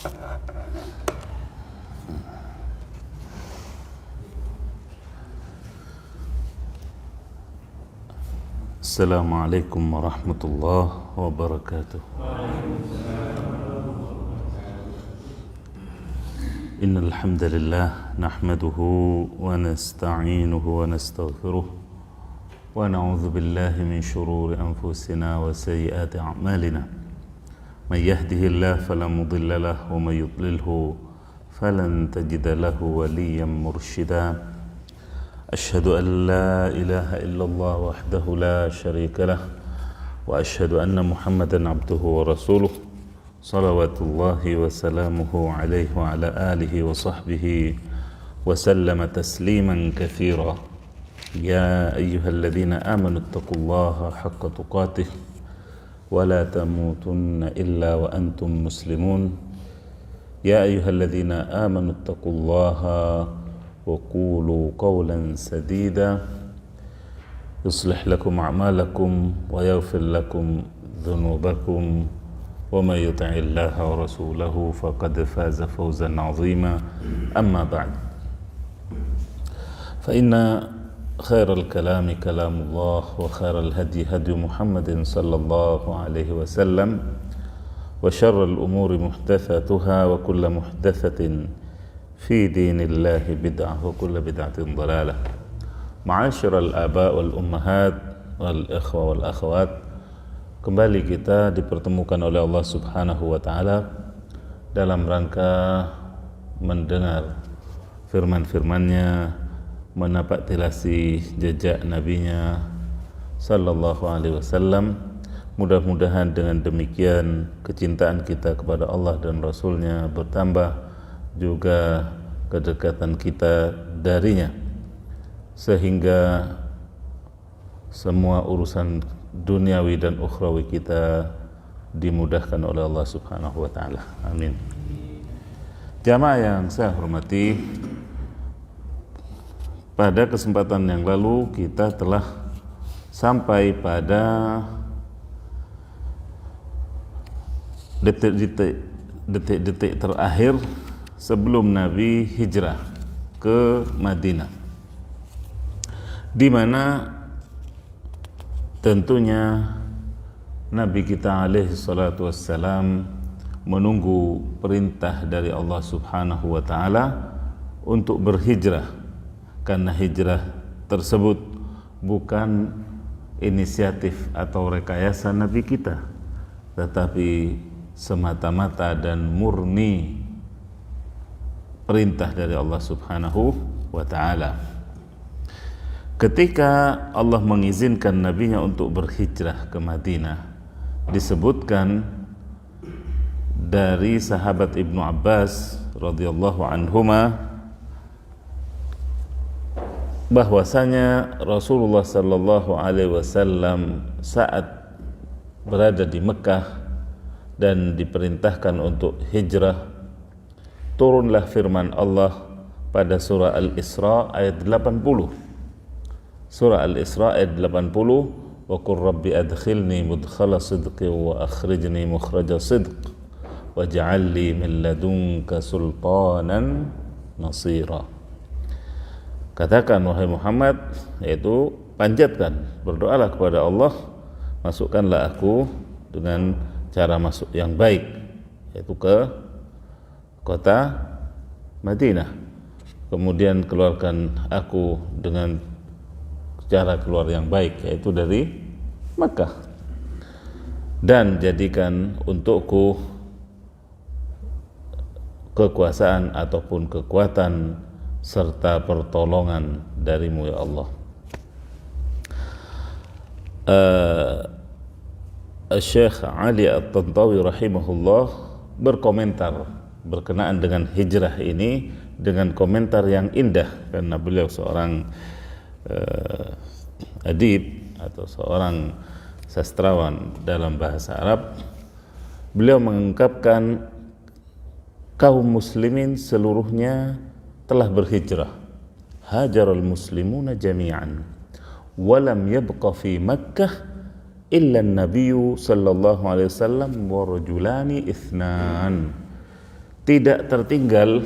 Assalamualaikum warahmatullahi wabarakatuh. Innal hamdalillah nahmaduhu wa nasta'inuhu wa nastaghfiruh wa na'udzu billahi min shururi anfusina wa sayyiati a'malina. May yahdihillahu fala mudilla lahu wa may yudlilhu falan tajida lahu waliyyan mursyida. أشهد أن لا إله إلا الله وحده لا شريك له وأشهد أن محمدا عبده ورسوله صلوات الله وسلامه عليه وعلى آله وصحبه وسلم تسليما كثيرا. يا أيها الذين آمنوا اتقوا الله حق تقاته ولا تموتن إلا وأنتم مسلمون. يا أيها الذين آمنوا اتقوا الله وقولوا قولا سديدا يصلح لكم أعمالكم ويغفر لكم ذنوبكم ومن يطع الله ورسوله فقد فاز فوزا عظيما. أما بعد فإن خير الكلام كلام الله وخير الهدي هدي محمد صلى الله عليه وسلم وشر الأمور محدثاتها وكل محدثة في دين الله بدعة وكل بدعة ضلالة. معاشر الآباء والأمهات والإخوة والأخوات, kembali kita dipertemukan oleh Allah Subhanahu wa Ta'ala dalam rangka mendengar firman-firman-Nya, menapak tilasi jejak Nabi-Nya sallallahu alaihi wasallam. Mudah-mudahan dengan demikian kecintaan kita kepada Allah dan Rasul-Nya bertambah, juga kedekatan kita darinya, sehingga semua urusan duniawi dan ukhrawi kita dimudahkan oleh Allah Subhanahu wa Ta'ala. Amin. Jamaah yang saya hormati, pada kesempatan yang lalu kita telah sampai pada detik-detik terakhir sebelum Nabi hijrah ke Madinah, di mana tentunya Nabi kita alaihi salatu wassalam menunggu perintah dari Allah Subhanahu wa Ta'ala untuk berhijrah, karena hijrah tersebut bukan inisiatif atau rekayasa Nabi kita, tetapi semata-mata dan murni perintah dari Allah Subhanahu wa Ta'ala. Ketika Allah mengizinkan Nabi-Nya untuk berhijrah ke Madinah, disebutkan dari sahabat Ibnu Abbas radhiyallahu anhuma bahwasanya Rasulullah sallallahu alaihi wasallam saat berada di Mekah dan diperintahkan untuk hijrah, turunlah firman Allah pada surah Al-Isra ayat 80. Surah Al-Isra ayat 80, wa qur rabbi adkhilni mudkhala sidqi wa akhrijni mukhraja sidq waj'al li min ladunka sultanan nasira. Katakan wahai Muhammad, yaitu panjatkan, berdoalah kepada Allah, masukkanlah aku dengan cara masuk yang baik, yaitu ke kota Madinah. Kemudian keluarkan aku dengan cara keluar yang baik, yaitu dari Makkah, dan jadikan untukku kekuasaan ataupun kekuatan serta pertolongan darimu ya Allah. Syekh Ali At-Tantawi rahimahullah berkomentar berkenaan dengan hijrah ini dengan komentar yang indah, karena beliau seorang adib atau seorang sastrawan dalam bahasa Arab. Beliau mengungkapkan kaum muslimin seluruhnya telah berhijrah. Hajarul muslimuna jami'an wa lam yabqa fi Makkah illa an-nabiy sallallahu alaihi wasallam wa rajulani ithnan. tidak tertinggal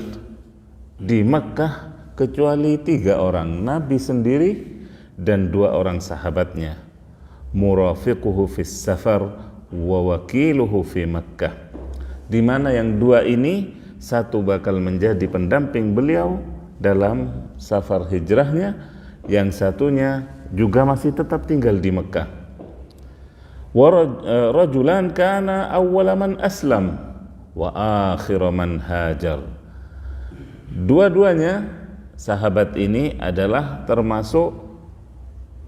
di Mekkah kecuali 3 orang, Nabi sendiri dan 2 orang sahabatnya, murafiquhu fis safar wa wakiluhu fi Makkah, di mana yang 2 ini satu bakal menjadi pendamping beliau dalam safar hijrahnya, yang satunya juga masih tetap tinggal di Mekkah. Wa rajulan kana awwala man aslam wa akhir man hajar. Dua-duanya sahabat ini adalah termasuk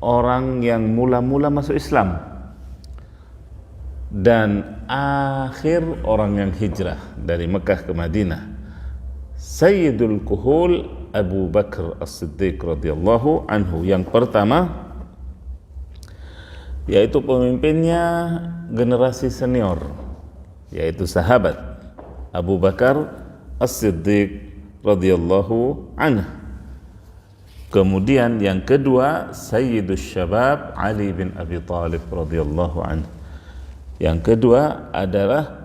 orang yang mula-mula masuk Islam dan akhir orang yang hijrah dari Mekah ke Madinah. Sayyidul Kuhul Abu Bakar As-Siddiq radhiyallahu anhu, yang pertama, yaitu pemimpinnya generasi senior, yaitu sahabat Abu Bakar As-Siddiq radhiyallahu anhu. Kemudian yang kedua, Sayyidus Syabab Ali bin Abi Thalib radhiyallahu anhu. Yang kedua adalah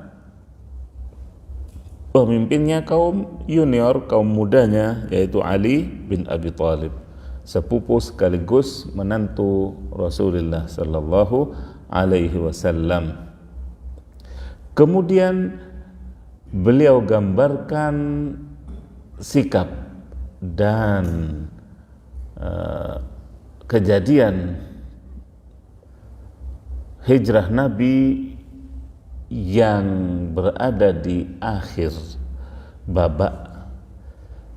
pemimpinnya kaum junior, kaum mudanya, yaitu Ali bin Abi Thalib, sepupu sekaligus menantu Rasulullah sallallahu alaihi wasallam. Kemudian beliau gambarkan sikap dan kejadian hijrah Nabi yang berada di akhir babak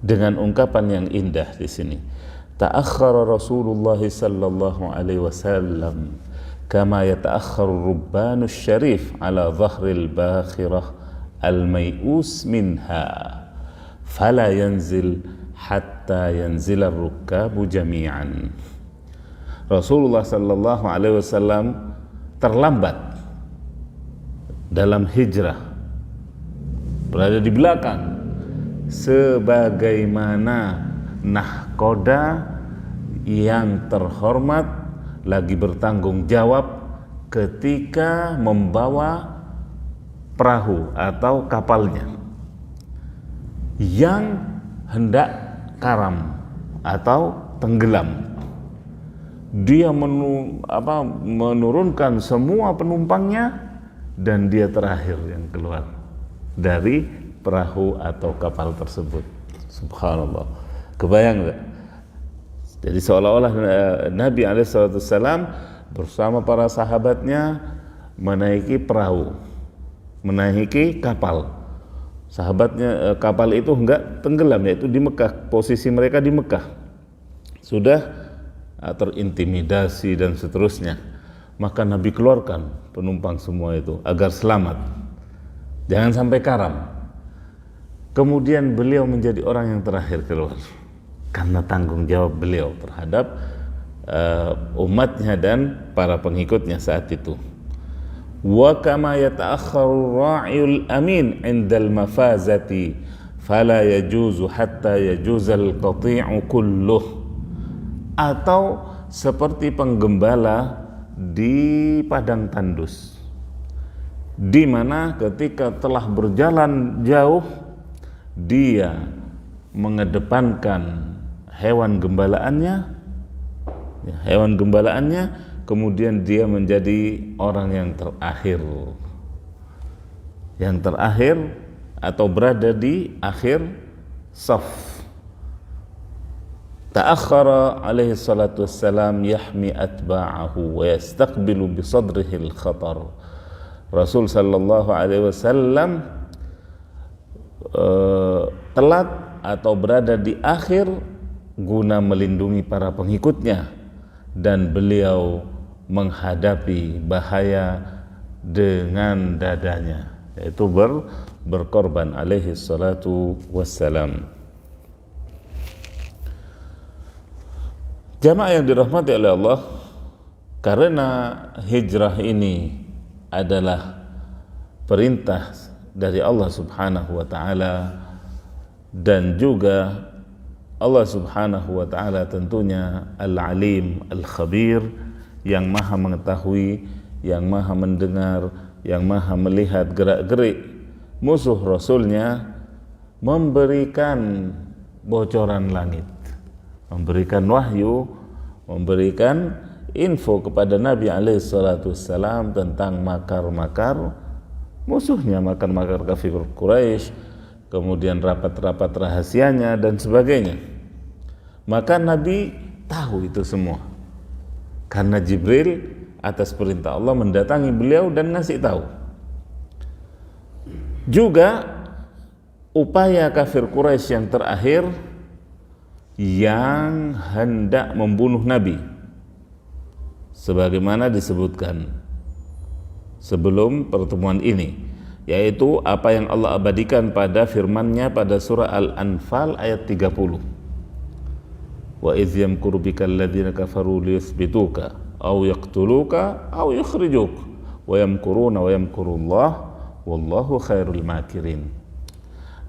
dengan ungkapan yang indah di sini. Ta'akhkhara Rasulullah sallallahu alaihi wasallam kama yata'akhkharu rubbanu syarif ala dhahril bakhirah al-may'us minha fala yanzil hatta yanzila ar-rukkabu jami'an. Rasulullah sallallahu alaihi wasallam terlambat dalam hijrah, berada di belakang, sebagaimana nahkoda yang terhormat lagi bertanggung jawab ketika membawa perahu atau kapalnya yang hendak karam atau tenggelam. Dia menurunkan semua penumpangnya dan dia terakhir yang keluar dari perahu atau kapal tersebut. Subhanallah. Kebayang enggak? Jadi seolah-olah Nabi alaihissalam bersama para sahabatnya menaiki perahu, menaiki kapal. Sahabatnya, kapal itu enggak tenggelam, yaitu di Mekah, posisi mereka di Mekah sudah terintimidasi dan seterusnya. Maka Nabi keluarkan penumpang semua itu agar selamat, jangan sampai karam. Kemudian beliau menjadi orang yang terakhir keluar karena tanggung jawab beliau terhadap umatnya dan para pengikutnya saat itu. Wa kama yata'akhkharu ra'iyul amin 'indal mafazati fala yajuzu hatta yajuzal qati'u kulluh. Atau seperti penggembala di padang tandus, di mana ketika telah berjalan jauh dia mengedepankan hewan gembalaannya, kemudian dia menjadi orang yang terakhir atau berada di akhir saf. Ta'akhkhara alaihi salatu wassalam yahmi atba'ahu wa yastaqbilu bi sadrihi al-khatar. Rasul sallallahu alaihi wasallam telat atau berada di akhir guna melindungi para pengikutnya, dan beliau menghadapi bahaya dengan dadanya, yaitu berkorban alaihi salatu wassalam. Jamaah yang dirahmati oleh Allah, karena hijrah ini adalah perintah dari Allah Subhanahu wa taala, dan juga Allah Subhanahu wa taala tentunya Al-Alim, Al-Khabir, yang maha mengetahui, yang maha mendengar, yang maha melihat gerak-gerik musuh Rasulnya, memberikan bocoran langit, memberikan wahyu, memberikan info kepada Nabi SAW tentang makar-makar musuhnya, makar-makar kafir Quraisy, kemudian rapat-rapat rahasianya dan sebagainya. Maka Nabi tahu itu semua karena Jibril atas perintah Allah mendatangi beliau dan ngasih tahu. Juga upaya kafir Quraisy yang terakhir yang hendak membunuh Nabi, sebagaimana disebutkan sebelum pertemuan ini, yaitu apa yang Allah abadikan pada firman-Nya pada surah Al-Anfal ayat 30. Wa idz yamkuru bikal ladzina kafaru liyuthbituka aw yaqtuluka aw yukhrijuk wa yamkuruna wa yamkurullah wallahu khairul makirin.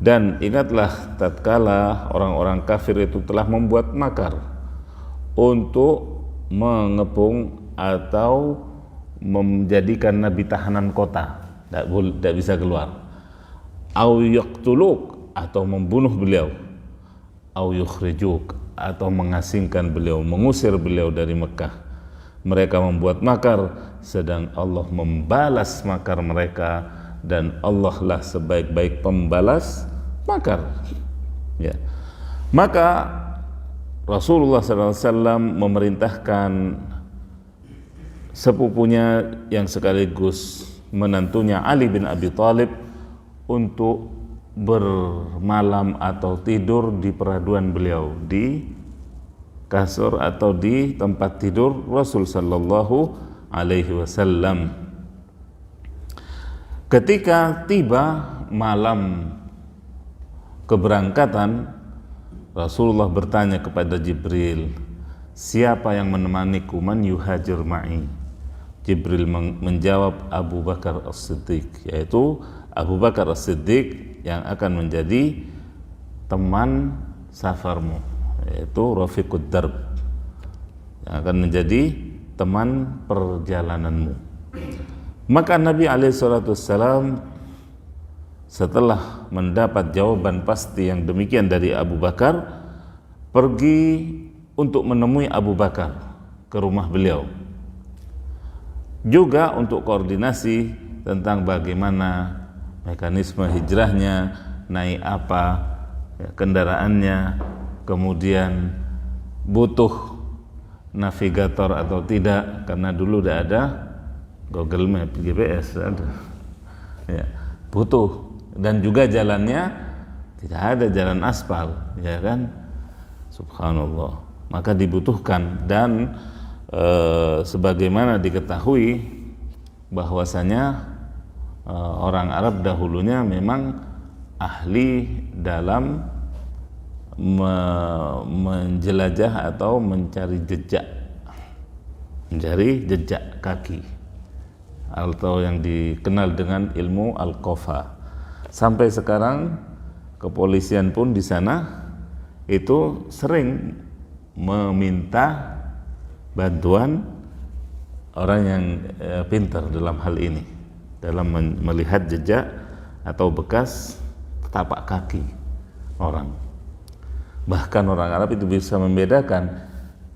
Dan ingatlah tatkala orang-orang kafir itu telah membuat makar untuk mengepung atau menjadikan Nabi tahanan kota, tidak bisa keluar, au yaqtuluk, atau membunuh beliau, au yukhrijuk, atau mengasingkan beliau, mengusir beliau dari Mekah. Mereka membuat makar, sedang Allah membalas makar mereka, dan Allah lah sebaik-baik pembalas makar. Ya. Maka Rasulullah SAW memerintahkan sepupunya yang sekaligus menantunya Ali bin Abi Thalib untuk bermalam atau tidur di peraduan beliau, di kasur atau di tempat tidur Rasul sallallahu alaihi wasallam. Ketika tiba malam keberangkatan, Rasulullah bertanya kepada Jibril, siapa yang menemaniku, man yuhajir ma'i? Jibril menjawab, Abu Bakar As-Siddiq, yaitu Abu Bakar As-Siddiq yang akan menjadi teman safarmu, yaitu Rafiqud Darb, yang akan menjadi teman perjalananmu. Maka Nabi SAW setelah mendapat jawaban pasti yang demikian dari Abu Bakar, pergi untuk menemui Abu Bakar ke rumah beliau, juga untuk koordinasi tentang bagaimana mekanisme hijrahnya, naik apa kendaraannya, kemudian butuh navigator atau tidak, karena dulu udah ada Google Map, GPS ada, ya, butuh, dan juga jalannya tidak ada jalan aspal, ya kan, subhanallah. Maka dibutuhkan, dan sebagaimana diketahui bahwasanya orang Arab dahulunya memang ahli dalam menjelajah atau mencari jejak kaki, atau yang dikenal dengan ilmu al-qafa. Sampai sekarang kepolisian pun di sana itu sering meminta bantuan orang yang pintar dalam hal ini, dalam melihat jejak atau bekas tapak kaki orang. Bahkan orang Arab itu bisa membedakan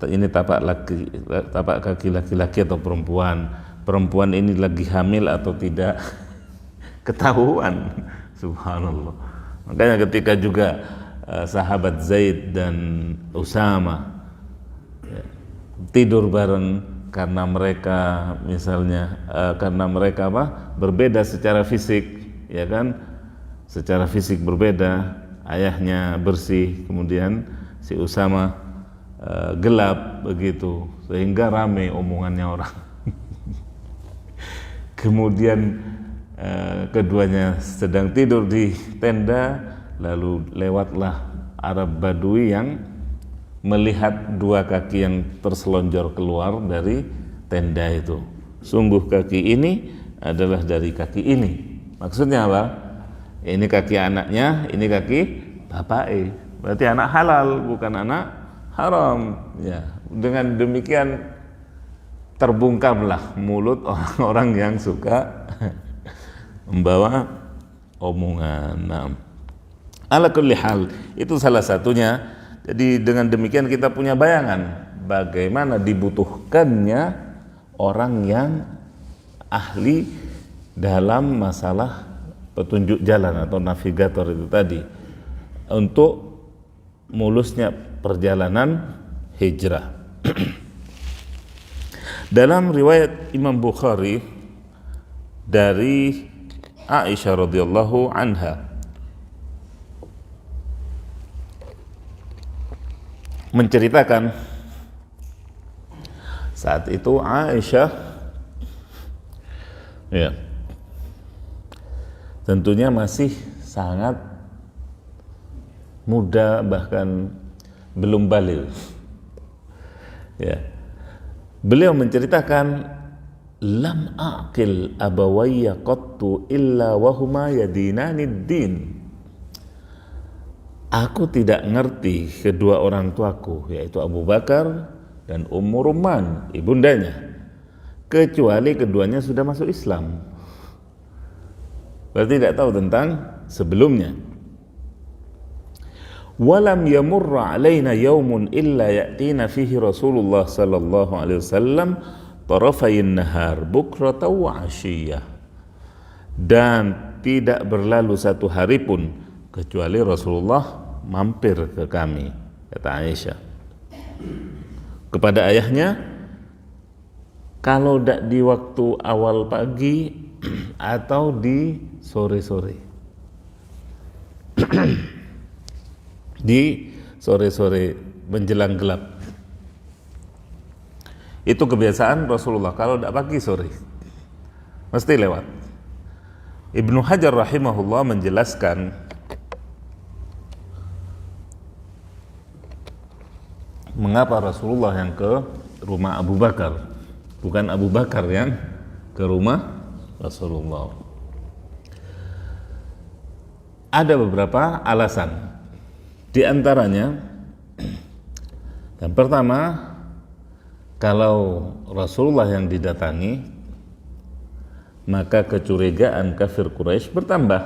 ini tapak kaki laki-laki atau perempuan, perempuan ini lagi hamil atau tidak, ketahuan. Subhanallah. Makanya ketika juga sahabat Zaid dan Usama tidur bareng, karena mereka misalnya karena mereka berbeda secara fisik, ya kan, secara fisik berbeda. Ayahnya bersih, kemudian si Usama gelap begitu, sehingga rame omongannya orang. Kemudian keduanya sedang tidur di tenda, lalu lewatlah Arab Badui yang melihat dua kaki yang terselonjor keluar dari tenda itu. Sungguh kaki ini adalah dari kaki ini. Maksudnya apa? Ini kaki anaknya, ini kaki bapaknya. Berarti anak halal, bukan anak haram. Ya, dengan demikian terbungkamlah mulut orang-orang yang suka membawa omongan. Nah, Ala kulli hal, itu salah satunya. Jadi dengan demikian kita punya bayangan bagaimana dibutuhkannya orang yang ahli dalam masalah petunjuk jalan atau navigator itu tadi untuk mulusnya perjalanan hijrah. Dalam riwayat Imam Bukhari dari Aisyah radhiyallahu anha menceritakan saat itu Aisyah ya tentunya masih sangat muda, bahkan belum baligh. Ya. Beliau menceritakan, lam aqil abawayya qattu illa wahuma yadinanid din. Aku tidak ngerti kedua orang tuaku, yaitu Abu Bakar dan Ummu Rumman, ibundanya, kecuali keduanya sudah masuk Islam. Berarti tidak tahu tentang sebelumnya. Walam yamurra alaina yaumun illa ya'tina fihi Rasulullah sallallahu alaihi wasallam tarafayn nahar bukrata wa ashiyah. Dan tidak berlalu satu hari pun kecuali Rasulullah mampir ke kami, kata Aisyah. Kepada ayahnya, kalau tidak di waktu awal pagi atau di sore-sore. Di sore-sore menjelang gelap. Itu kebiasaan Rasulullah, kalau tidak pagi sore mesti lewat. Ibnu Hajar rahimahullah menjelaskan mengapa Rasulullah yang ke rumah Abu Bakar, bukan Abu Bakar yang ke rumah Rasulullah. Ada beberapa alasan. Di antaranya, yang pertama, kalau Rasulullah yang didatangi, maka kecurigaan kafir Quraisy bertambah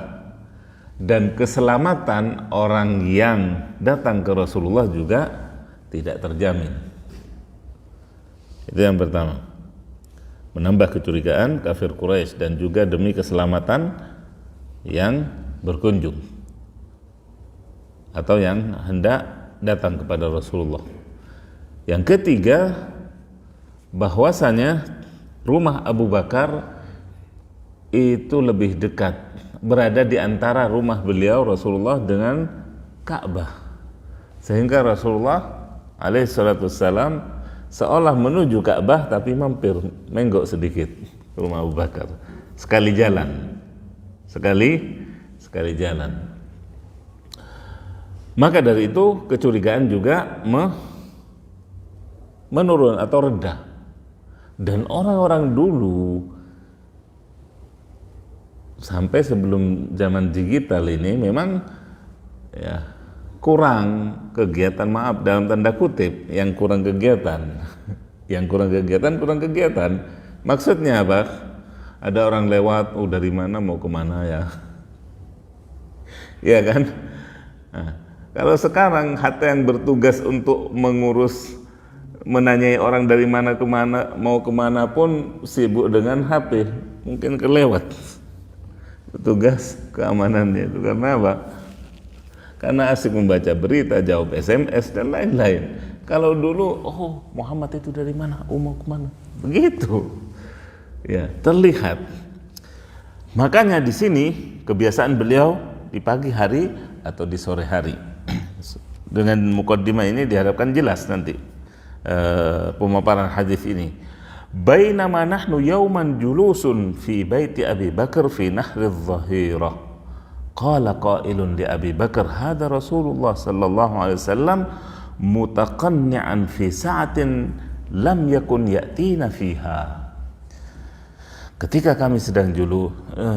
dan keselamatan orang yang datang ke Rasulullah juga tidak terjamin. Itu yang pertama, menambah kecurigaan kafir Quraisy dan juga demi keselamatan yang berkunjung atau yang hendak datang kepada Rasulullah. Yang ketiga, bahwasanya rumah Abu Bakar itu lebih dekat, berada di antara rumah beliau Rasulullah dengan Ka'bah, sehingga Rasulullah alaihissalam seolah menuju Ka'bah tapi mampir, menggok sedikit ke rumah Abu Bakar, sekali jalan. Maka dari itu kecurigaan juga menurun atau reda. Dan orang-orang dulu sampai sebelum zaman digital ini memang ya kurang kegiatan, maaf dalam tanda kutip, yang kurang kegiatan. Maksudnya apa? Ada orang lewat, dari mana mau kemana ya? Iya kan? Nah, kalau sekarang hatta yang bertugas untuk mengurus, menanyai orang dari mana ke mana, mau kemana pun sibuk dengan HP, mungkin kelewat petugas keamanannya itu. Karena apa? Karena asik membaca berita, jawab SMS dan lain-lain. Kalau dulu, Muhammad itu dari mana? Mau kemana? Begitu. Ya, terlihat. Makanya di sini kebiasaan beliau di pagi hari atau di sore hari. Dengan mukaddimah ini diharapkan jelas nanti pemaparan hadis ini. Bainama nahnu yauman julusun fi baiti Abi Bakar fi nahri adh-dhahirah. Qala qailun li Abi Bakar, hadha Rasulullah sallallahu alaihi wasallam mutaqanni'an fi sa'atin lam yakun ya'tina fiha. Ketika kami sedang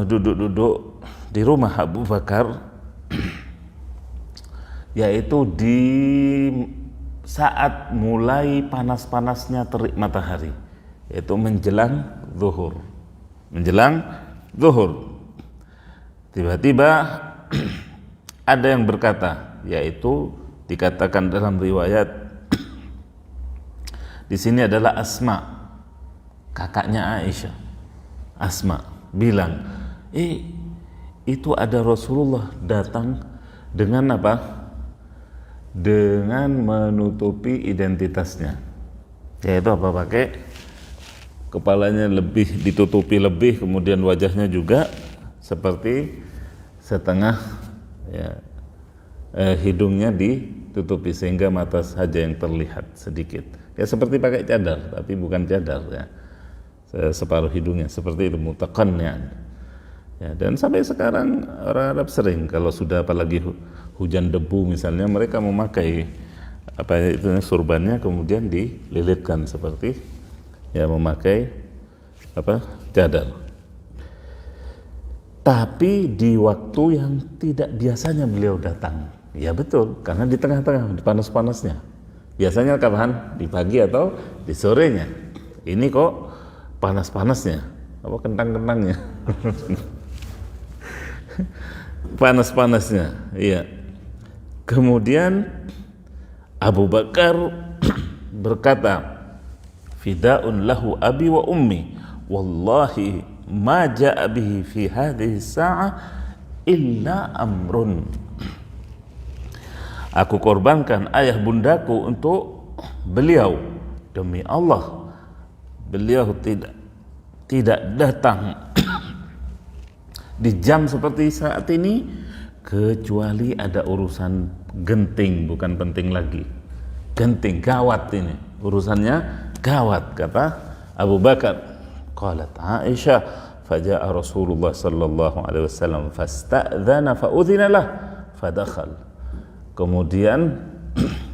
duduk-duduk di rumah Abu Bakar, yaitu di saat mulai panas-panasnya terik matahari, yaitu menjelang zuhur. Tiba-tiba Ada yang berkata, yaitu dikatakan dalam riwayat di sini adalah Asma, kakaknya Aisyah. Asma bilang, itu ada Rasulullah datang dengan apa? Dengan menutupi identitasnya. Yaitu apa? Pakai kepalanya lebih ditutupi lebih, kemudian wajahnya juga seperti setengah, ya, hidungnya ditutupi sehingga mata saja yang terlihat sedikit. Ya seperti pakai cadar, tapi bukan cadar ya. Separuh hidungnya seperti itu, mutaqanni'an. Ya, dan sampai sekarang orang Arab sering kalau sudah apalagi hujan debu misalnya, mereka memakai apa itu surbannya kemudian dililitkan seperti ya memakai apa cadar. Tapi di waktu yang tidak biasanya beliau datang. Ya betul, karena di tengah-tengah, di panas-panasnya. Biasanya kapan? Di pagi atau di sorenya. Ini kok panas-panasnya, apa kentang-kentangnya. Panas-panasnya, iya. Kemudian Abu Bakar berkata, fida'un lahu abi wa ummi, wallahi ma ja'a bihi fi hadhihi sa'ah illa amrun. Aku korbankan ayah bundaku untuk beliau, demi Allah beliau tidak datang di jam seperti saat ini kecuali ada urusan genting, bukan penting lagi, genting, gawat ini urusannya, gawat, kata Abu Bakar. Qalat Aisyah, faja'a Rasulullah sallallahu alaihi wasallam fasta'dzana fa'udhina lah fadakhal. Kemudian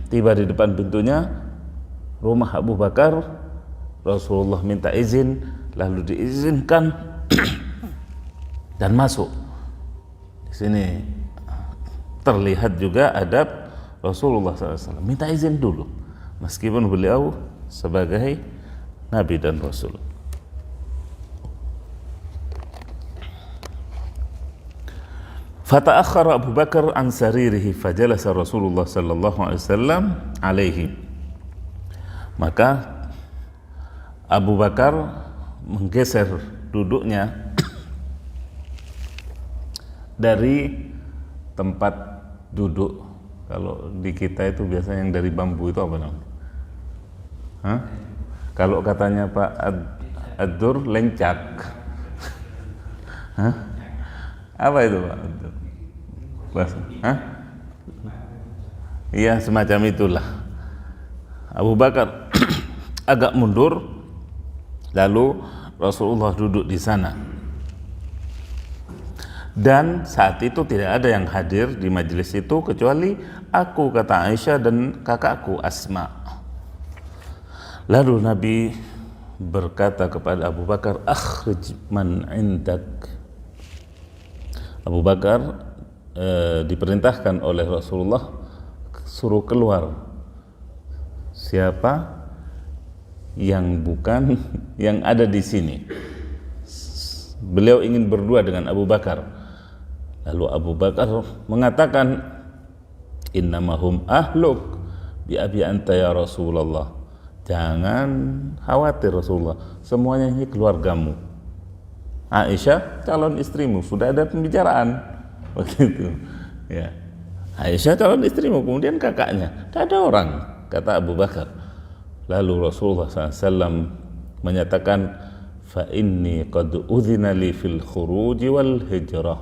tiba di depan pintunya rumah Abu Bakar, Rasulullah minta izin, lalu diizinkan dan masuk. Di sini terlihat juga adab Rasulullah SAW, minta izin dulu meskipun beliau sebagai Nabi dan Rasul. Fata'akhkhara Abu Bakar an saririhi fajalasa Rasulullah sallallahu alaihi wasallam alaihi. Maka Abu Bakar menggeser duduknya dari tempat duduk. Kalau di kita itu biasanya yang dari bambu itu apa namanya? Hah? Kalau katanya Pak Ad-Dur, lencak. Hah? Apa itu Pak? Hah? Iya, semacam itulah. Abu Bakar agak mundur, lalu Rasulullah duduk di sana. Dan saat itu tidak ada yang hadir di majelis itu kecuali aku, kata Aisyah, dan kakakku Asma. Lalu Nabi berkata kepada Abu Bakar, akhrij man indak. Abu Bakar diperintahkan oleh Rasulullah suruh keluar siapa yang bukan yang ada di sini. Beliau ingin berdua dengan Abu Bakar. Lalu Abu Bakar mengatakan, innamahum ahluk bi abi anta ya Rasulullah. Jangan khawatir Rasulullah, semuanya ini keluargamu. Aisyah calon istrimu, sudah ada pembicaraan begitu ya. Aisyah calon istrimu, kemudian kakaknya, tidak ada orang, kata Abu Bakar. Lalu Rasulullah SAW menyatakan, fa inni qad udhina li fil khuruj wal hijrah.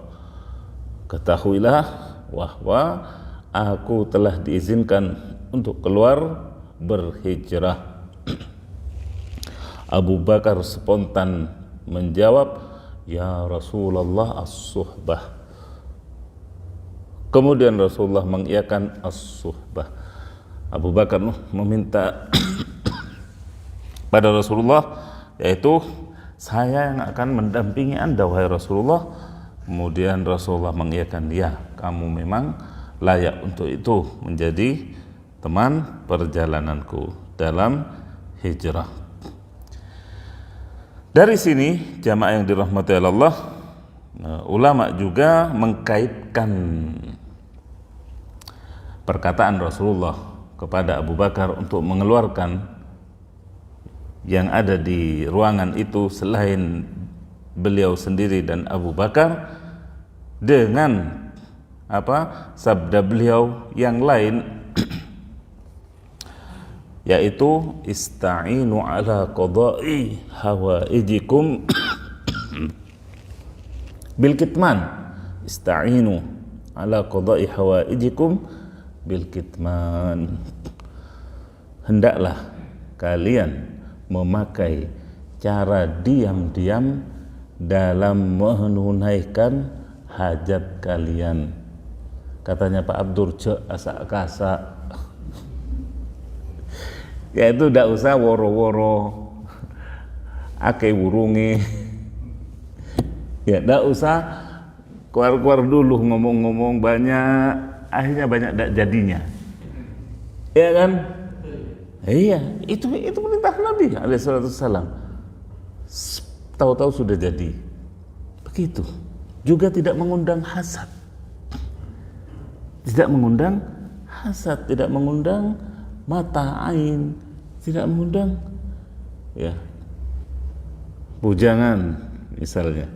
Ketahuilah bahwa aku telah diizinkan untuk keluar berhijrah. Abu Bakar spontan menjawab, ya Rasulullah as-suhbah. Kemudian Rasulullah mengiyakan as-suhbah. Abu Bakar meminta pada Rasulullah, yaitu saya yang akan mendampingi Anda wahai Rasulullah. Kemudian Rasulullah mengiyakan, ya kamu memang layak untuk itu menjadi teman perjalananku dalam hijrah. Dari sini jamaah yang dirahmati Allah, ulama juga mengkaitkan perkataan Rasulullah kepada Abu Bakar untuk mengeluarkan yang ada di ruangan itu selain beliau sendiri dan Abu Bakar, dengan sabda beliau yang lain, yaitu ista'inu ala qada'i hawaijikum bil kitman. Ista'inu ala qada'i hawaijikum bil kitman. Hendaklah kalian memakai cara diam-diam dalam menunaikan hajat kalian. Katanya Pak Abdur, cek asak-kasak. Ya itu tidak usah woro-woro, ake wurungi. Ya tidak usah keluar-keluar dulu ngomong-ngomong banyak, akhirnya banyak tidak jadinya. Ya kan? Iya, itu perintah Nabi alaihissalam. Tahu-tahu sudah jadi. Begitu. Juga tidak mengundang hasad. Tidak mengundang hasad, tidak mengundang mata ain, tidak mengundang bujangan misalnya.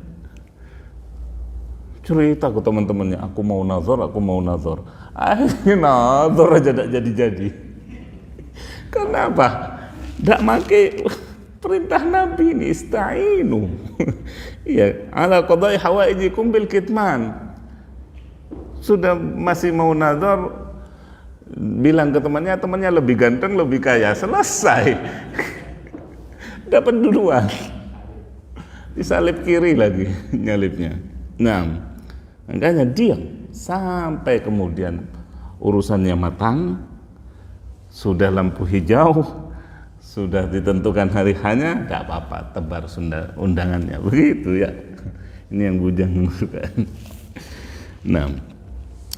Cerita ke teman-temannya, aku mau nazar. Akhirnya nazar aja tidak jadi-jadi. Kenapa? Tidak pakai perintah Nabi ini, ista'inu. Iya, ala qada'i hawaijikum bil kitman. Sudah masih mau nazar, bilang ke temannya lebih ganteng, lebih kaya, selesai. Dapat duluan. Disalip kiri lagi nyalipnya. Nah, makanya diam sampai kemudian urusannya matang. Sudah lampu hijau, sudah ditentukan hari hanya, tidak apa-apa, tebar undangannya, begitu ya. Ini yang bujang suka. Nah,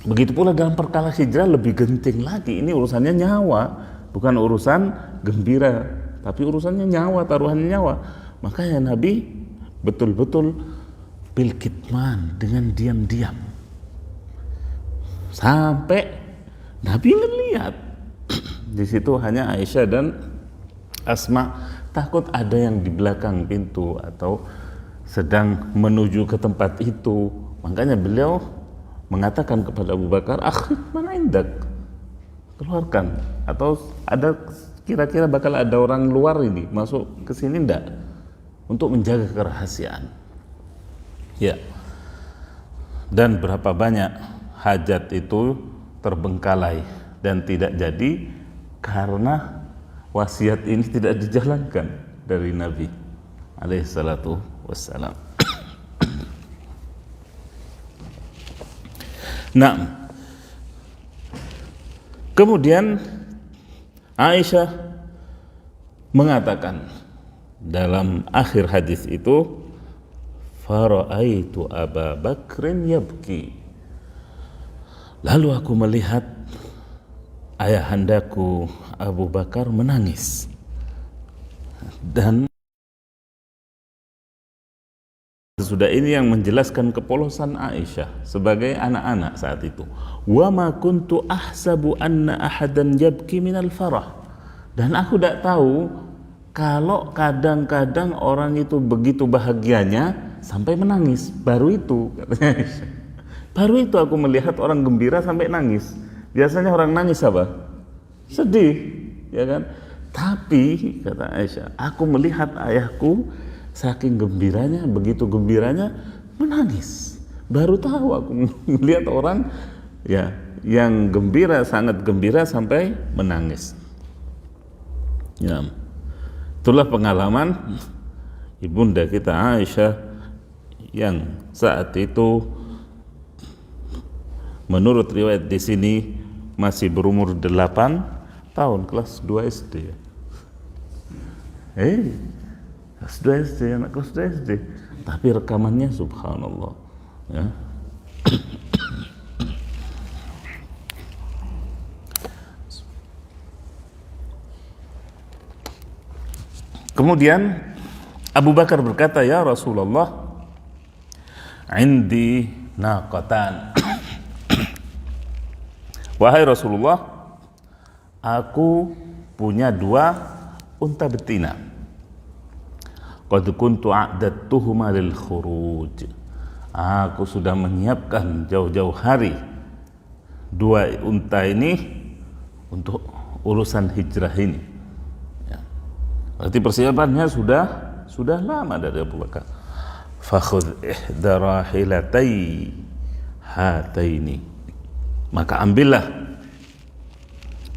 begitu pula dalam perkara hijrah lebih genting lagi. Ini urusannya nyawa, bukan urusan gembira, tapi urusannya nyawa, taruhannya nyawa. Makanya Nabi betul-betul bil kitman, dengan diam-diam, sampai Nabi ngelihat. Di situ hanya Aisyah dan Asma, takut ada yang di belakang pintu atau sedang menuju ke tempat itu. Makanya beliau mengatakan kepada Abu Bakar, akhrij man indak, keluarkan. Atau ada kira-kira bakal ada orang luar ini masuk ke sini enggak, untuk menjaga kerahasiaan. Ya. Dan berapa banyak hajat itu terbengkalai dan tidak jadi karena wasiat ini tidak dijalankan dari Nabi alaihi salatu wassalam. Nah, kemudian Aisyah mengatakan dalam akhir hadis itu, fara'aitu Aba Bakrin yabki, lalu aku melihat ayahandaku Abu Bakar menangis. Dan sudah ini yang menjelaskan kepolosan Aisyah sebagai anak-anak saat itu. Wa ma kuntu ahsabu anna ahadan yabki minal farah. Dan aku tidak tahu kalau kadang-kadang orang itu begitu bahagianya sampai menangis. Baru itu, katanya Aisyah. Baru itu aku melihat orang gembira sampai nangis. Biasanya orang nangis apa? Sedih, ya kan? Tapi kata Aisyah, aku melihat ayahku saking gembiranya, begitu gembiranya menangis. Baru tahu aku melihat orang ya yang gembira, sangat gembira sampai menangis. Ya. Itulah pengalaman ibunda kita Aisyah yang saat itu menurut riwayat di sini masih berumur 8 tahun, kelas 2 SD. Kelas 2 SD, anak kelas 2 SD. Tapi rekamannya subhanallah. Ya. Kemudian Abu Bakar berkata, ya Rasulullah, indi naqatan wahai Rasulullah, aku punya 2 unta betina. Qad kuntu a'dadtuhuma lil khuruj. Aku sudah menyiapkan jauh-jauh hari 2 unta ini untuk urusan hijrah ini. Ya. Berarti persiapannya sudah lama dari Abu Bakar. Fakhudh ihda rahilatai hataini. Maka ambillah,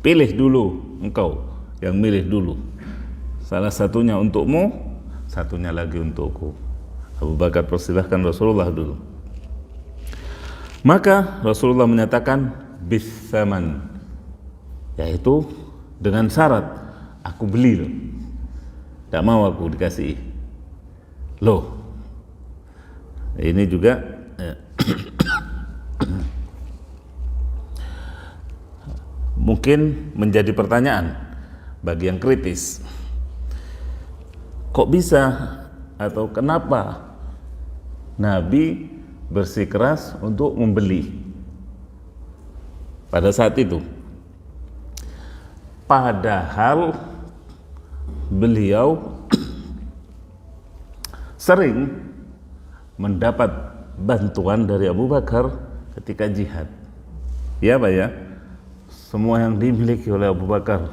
pilih dulu engkau, yang milih dulu. Salah satunya untukmu, satunya lagi untukku. Abu Bakar persilahkan Rasulullah dulu. Maka Rasulullah menyatakan bithaman, yaitu dengan syarat, aku beli loh. Tak mau aku dikasih. Loh, ini juga mungkin menjadi pertanyaan bagi yang kritis. Kok bisa atau kenapa Nabi bersikeras untuk membeli pada saat itu? Padahal beliau sering mendapat bantuan dari Abu Bakar ketika jihad. Ya Pak ya, semua yang dimiliki oleh Abu Bakar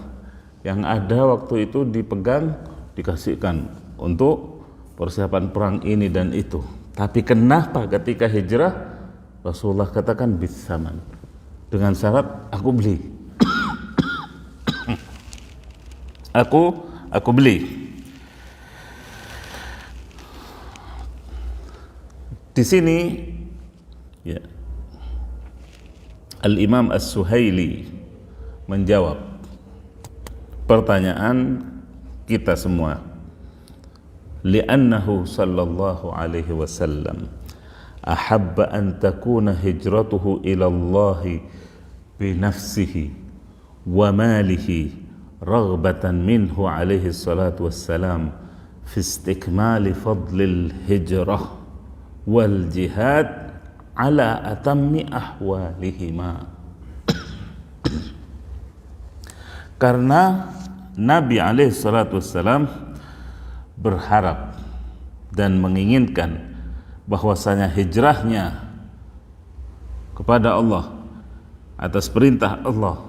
yang ada waktu itu dipegang, dikasihkan untuk persiapan perang ini dan itu. Tapi kenapa ketika hijrah Rasulullah katakan bisaman, dengan syarat aku beli. aku beli. Di sini ya, Al-Imam As-Suhaili menjawab pertanyaan kita semua. Li'annahu sallallahu alaihi wasallam ahabba an takuna hijratuhu ila Allah bi nafsihi wa malihi raghbatan minhu alaihi salatu wassalam fi istikmali fadlil hijrah wal jihad ala atammi ahwalihima. Karena Nabi alaihi salatu wassalam berharap dan menginginkan bahwasanya hijrahnya kepada Allah atas perintah Allah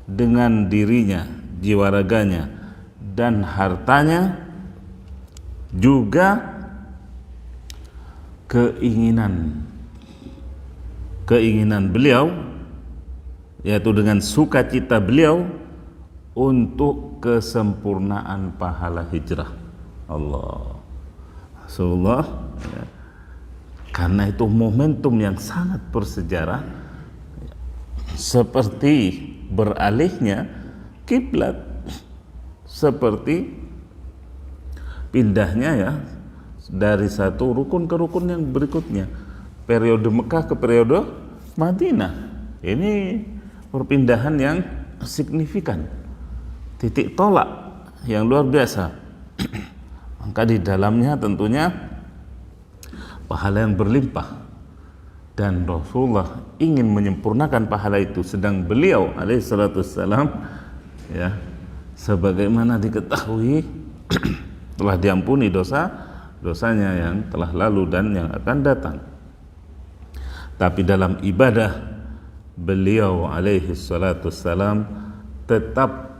dengan dirinya, jiwa raganya dan hartanya, juga keinginan beliau, yaitu dengan sukacita beliau untuk kesempurnaan pahala hijrah. Allah, Rasulullah ya, karena itu momentum yang sangat bersejarah, seperti beralihnya kiblat, seperti pindahnya ya dari satu rukun ke rukun yang berikutnya, periode Mekah ke periode Madinah. Ini perpindahan yang signifikan, titik tolak yang luar biasa. Maka di dalamnya tentunya pahala yang berlimpah, dan Rasulullah ingin menyempurnakan pahala itu, sedang beliau alaihissalatu wassalam ya, sebagaimana diketahui telah diampuni dosanya yang telah lalu dan yang akan datang. Tapi dalam ibadah beliau alaihissalatu wassalam tetap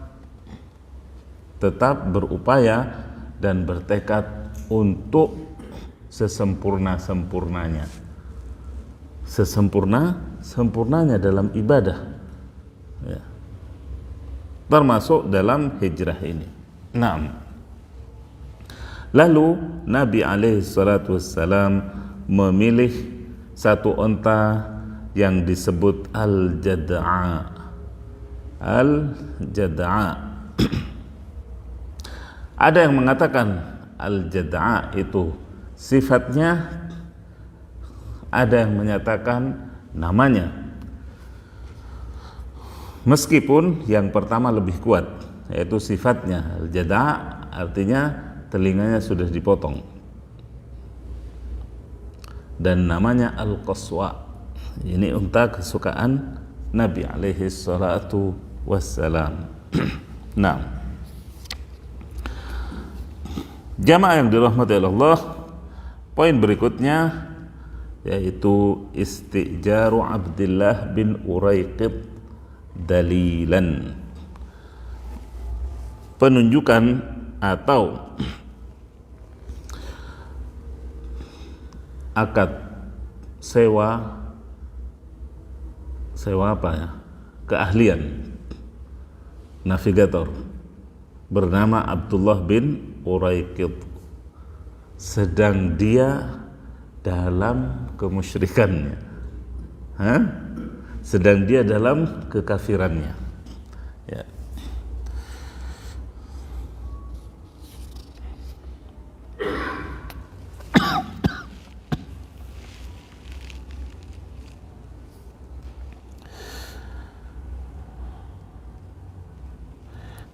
berupaya dan bertekad untuk sesempurnanya dalam ibadah ya, termasuk dalam hijrah ini. Naam. Lalu Nabi alaihi salatu wassalam memilih satu unta yang disebut Al-Jad'a. Ada yang mengatakan Al-Jad'a itu sifatnya, ada yang menyatakan namanya. Meskipun yang pertama lebih kuat, yaitu sifatnya. Al-Jad'a artinya telinganya sudah dipotong, dan namanya Al-Qaswa. Ini unta kesukaan Nabi alaihi salatu wassalam. Nah, jamaah yang dirahmati Allah, poin berikutnya yaitu istijaru Abdullah bin Uraiqid dalilan, penunjukan atau akad sewa apa ya, keahlian navigator bernama Abdullah bin Uraiqid, sedang dia dalam kemusyrikannya, sedang dia dalam kekafirannya, ya.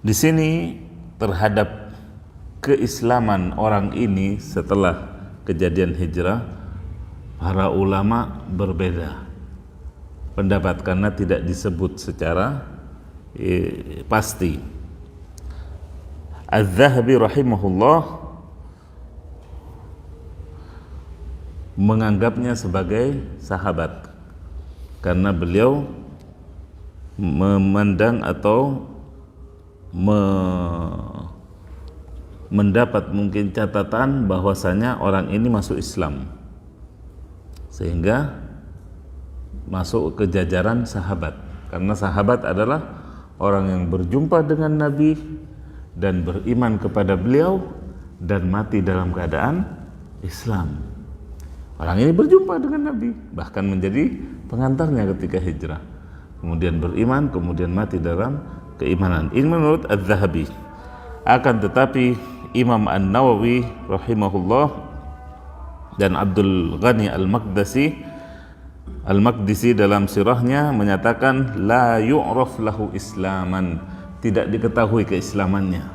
Di sini terhadap keislaman orang ini setelah kejadian hijrah, para ulama berbeda pendapat karena tidak disebut secara pasti. Az-Zahabi rahimahullah menganggapnya sebagai sahabat karena beliau memandang atau mendapat mungkin catatan bahwasanya orang ini masuk Islam sehingga masuk ke jajaran sahabat, karena sahabat adalah orang yang berjumpa dengan Nabi dan beriman kepada beliau dan mati dalam keadaan Islam. Orang ini berjumpa dengan Nabi, bahkan menjadi pengantarnya ketika hijrah, kemudian beriman, kemudian mati dalam keimanan. Ini menurut Az-Zahabi. Akan tetapi Imam An-Nawawi rahimahullah dan Abdul Ghani Al-Maqdisi dalam sirahnya menyatakan la yu'raf lahu islaman, tidak diketahui keislamannya.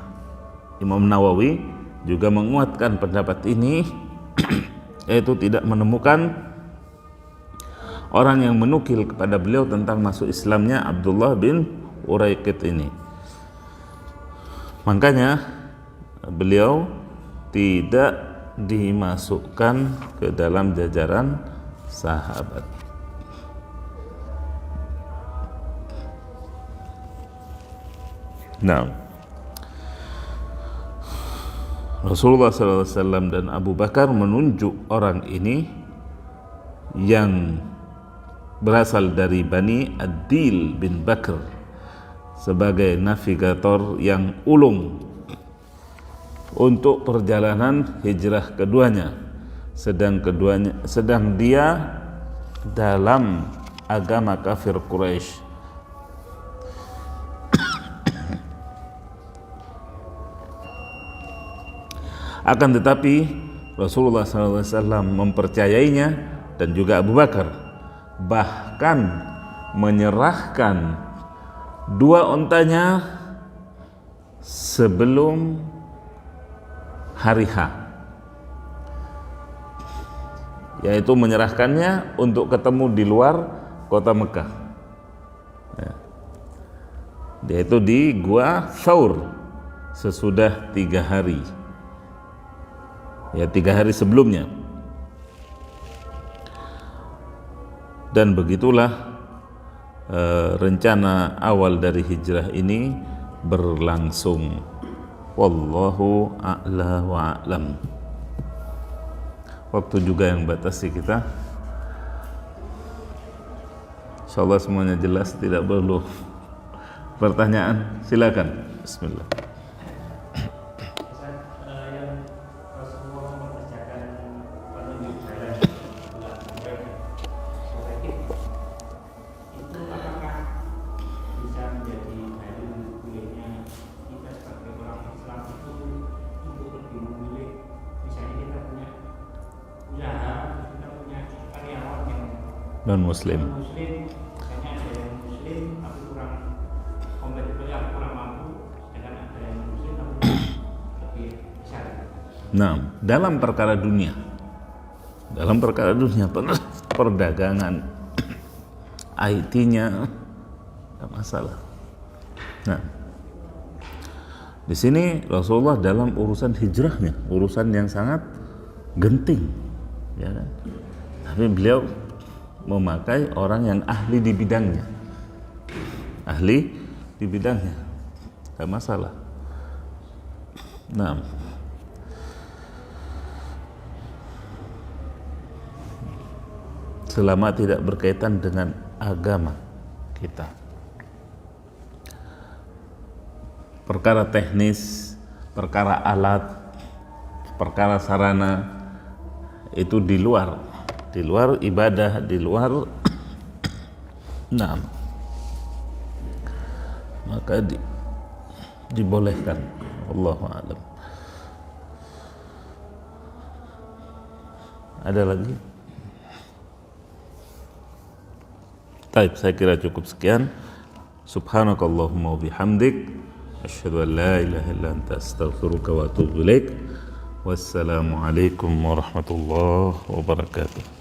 Imam Nawawi juga menguatkan pendapat ini yaitu tidak menemukan orang yang menukil kepada beliau tentang masuk Islamnya Abdullah bin Uraiqid ini. Makanya beliau tidak dimasukkan ke dalam jajaran sahabat. Nah, Rasulullah SAW dan Abu Bakar menunjuk orang ini yang berasal dari Bani Adil bin Bakr sebagai navigator yang ulung untuk perjalanan hijrah keduanya, sedang dia dalam agama kafir Quraisy. Akan tetapi Rasulullah SAW mempercayainya dan juga Abu Bakar, bahkan menyerahkan 2 ontanya sebelum hari H, yaitu menyerahkannya untuk ketemu di luar kota Mekah, yaitu di Gua Thaur sesudah 3 hari, ya 3 hari sebelumnya. Dan begitulah rencana awal dari hijrah ini berlangsung. Wallahu a'la wa a'lam. Waktu juga yang batasi kita. Insyaallah semuanya jelas, tidak perlu pertanyaan. Silakan. Bismillah. Non muslim. Muslim, hanya ada yang muslim tapi kurang kompetitif, kurang mampu, sedangkan ada yang muslim tapi lebih besar. Nah, dalam perkara dunia, perdagangan, IT-nya, Tidak masalah. Nah, di sini Rasulullah dalam urusan hijrahnya, urusan yang sangat genting, ya kan? Tapi beliau memakai orang yang ahli di bidangnya, tidak masalah. Nah, selama tidak berkaitan dengan agama kita. Perkara teknis, perkara alat, perkara sarana itu di luar ibadah, di luar nah, maka dibolehkan. Allahu a'lam. Ada lagi? Baik, saya kira cukup sekian. Subhanakallahumma wa bihamdik, asyhadu an la ilaha illa anta, astaghfiruka wa atubu ilaik. Wassalamu alaikum warahmatullahi wabarakatuh.